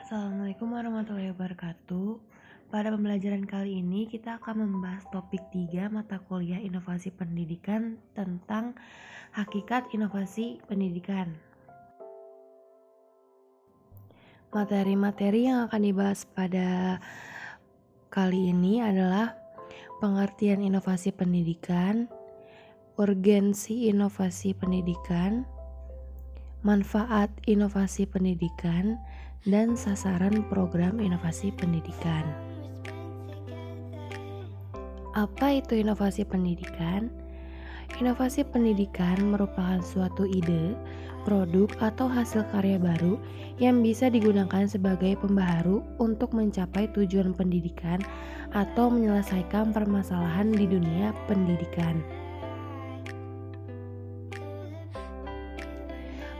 Assalamualaikum warahmatullahi wabarakatuh. Pada pembelajaran kali ini kita akan membahas topik 3 mata kuliah inovasi pendidikan tentang hakikat inovasi pendidikan. Materi-materi yang akan dibahas pada kali ini adalah pengertian inovasi pendidikan, urgensi inovasi pendidikan, manfaat inovasi pendidikan, dan sasaran program inovasi pendidikan. Apa itu inovasi pendidikan? Inovasi pendidikan merupakan suatu ide, produk, atau hasil karya baru yang bisa digunakan sebagai pembaharu untuk mencapai tujuan pendidikan atau menyelesaikan permasalahan di dunia pendidikan.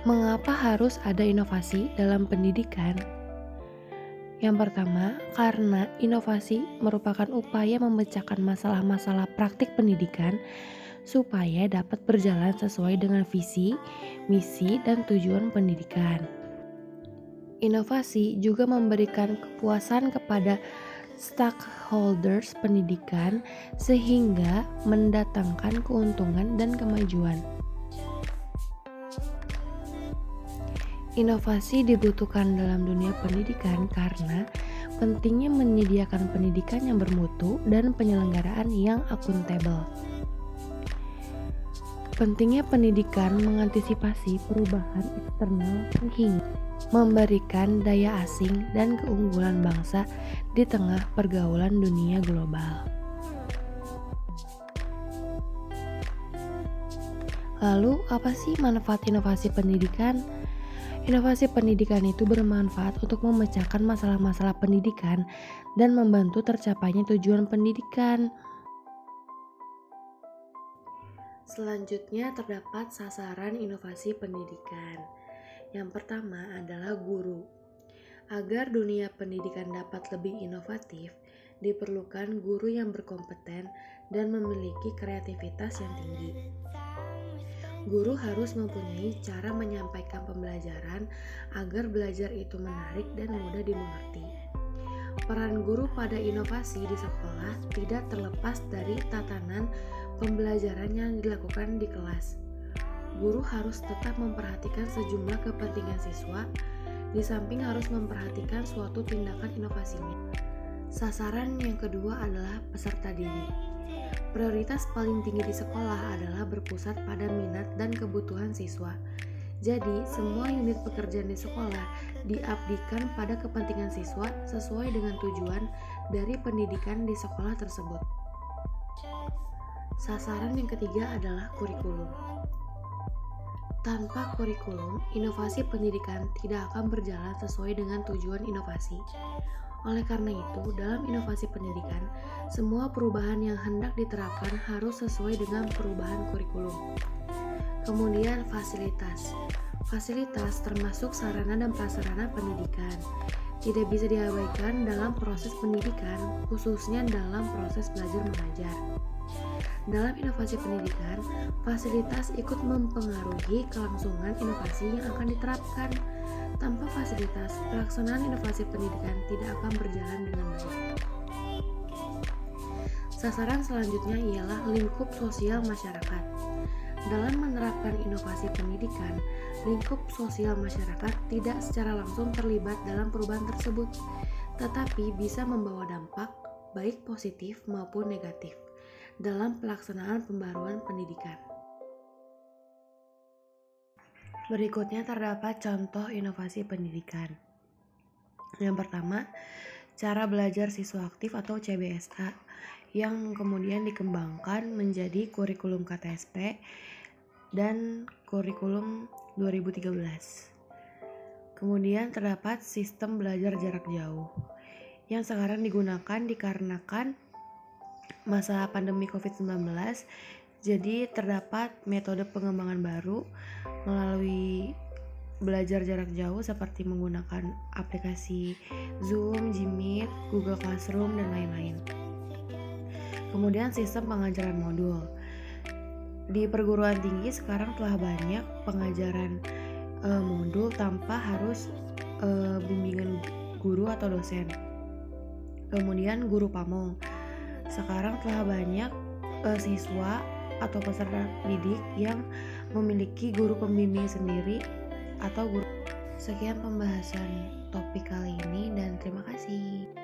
Mengapa harus ada inovasi dalam pendidikan? Yang pertama, karena inovasi merupakan upaya memecahkan masalah-masalah praktik pendidikan supaya dapat berjalan sesuai dengan visi, misi, dan tujuan pendidikan. Inovasi juga memberikan kepuasan kepada stakeholders pendidikan sehingga mendatangkan keuntungan dan kemajuan. Inovasi dibutuhkan dalam dunia pendidikan karena pentingnya menyediakan pendidikan yang bermutu dan penyelenggaraan yang akuntabel. Pentingnya pendidikan mengantisipasi perubahan eksternal sehingga memberikan daya asing dan keunggulan bangsa di tengah pergaulan dunia global. Lalu, apa sih manfaat inovasi pendidikan? Inovasi pendidikan itu bermanfaat untuk memecahkan masalah-masalah pendidikan dan membantu tercapainya tujuan pendidikan. Selanjutnya terdapat sasaran inovasi pendidikan. Yang pertama adalah guru. Agar dunia pendidikan dapat lebih inovatif, diperlukan guru yang berkompeten dan memiliki kreativitas yang tinggi. Guru harus mempunyai cara menyampaikan pembelajaran agar belajar itu menarik dan mudah dimengerti. Peran guru pada inovasi di sekolah tidak terlepas dari tatanan pembelajaran yang dilakukan di kelas. Guru harus tetap memperhatikan sejumlah kepentingan siswa, di samping harus memperhatikan suatu tindakan inovasinya. Sasaran yang kedua adalah peserta didik. Prioritas paling tinggi di sekolah adalah berpusat pada minat dan kebutuhan siswa. Jadi, semua unit pekerjaan di sekolah diabdikan pada kepentingan siswa sesuai dengan tujuan dari pendidikan di sekolah tersebut. Sasaran yang ketiga adalah kurikulum. Tanpa kurikulum, inovasi pendidikan tidak akan berjalan sesuai dengan tujuan inovasi. Oleh karena itu, dalam inovasi pendidikan, semua perubahan yang hendak diterapkan harus sesuai dengan perubahan kurikulum. Kemudian fasilitas. Fasilitas termasuk sarana dan prasarana pendidikan. Tidak bisa diabaikan dalam proses pendidikan, khususnya dalam proses belajar mengajar. Dalam inovasi pendidikan, fasilitas ikut mempengaruhi kelangsungan inovasi yang akan diterapkan. Tanpa fasilitas, pelaksanaan inovasi pendidikan tidak akan berjalan dengan baik. Sasaran selanjutnya ialah lingkup sosial masyarakat. Dalam menerapkan inovasi pendidikan, lingkup sosial masyarakat tidak secara langsung terlibat dalam perubahan tersebut, tetapi bisa membawa dampak baik positif maupun negatif dalam pelaksanaan pembaruan pendidikan. Berikutnya terdapat contoh inovasi pendidikan. Yang pertama, cara belajar siswa aktif atau CBSA yang kemudian dikembangkan menjadi kurikulum KTSP dan kurikulum 2013. Kemudian terdapat sistem belajar jarak jauh yang sekarang digunakan dikarenakan masa pandemi COVID-19. Jadi terdapat metode pengembangan baru melalui belajar jarak jauh seperti menggunakan aplikasi Zoom, Jmeet, Google Classroom, dan lain-lain. Kemudian sistem pengajaran modul. Di perguruan tinggi sekarang telah banyak pengajaran modul tanpa harus bimbingan guru atau dosen. Kemudian guru pamong. Sekarang telah banyak siswa atau peserta didik yang memiliki guru pembimbing sendiri atau guru. Sekian pembahasan topik kali ini dan terima kasih.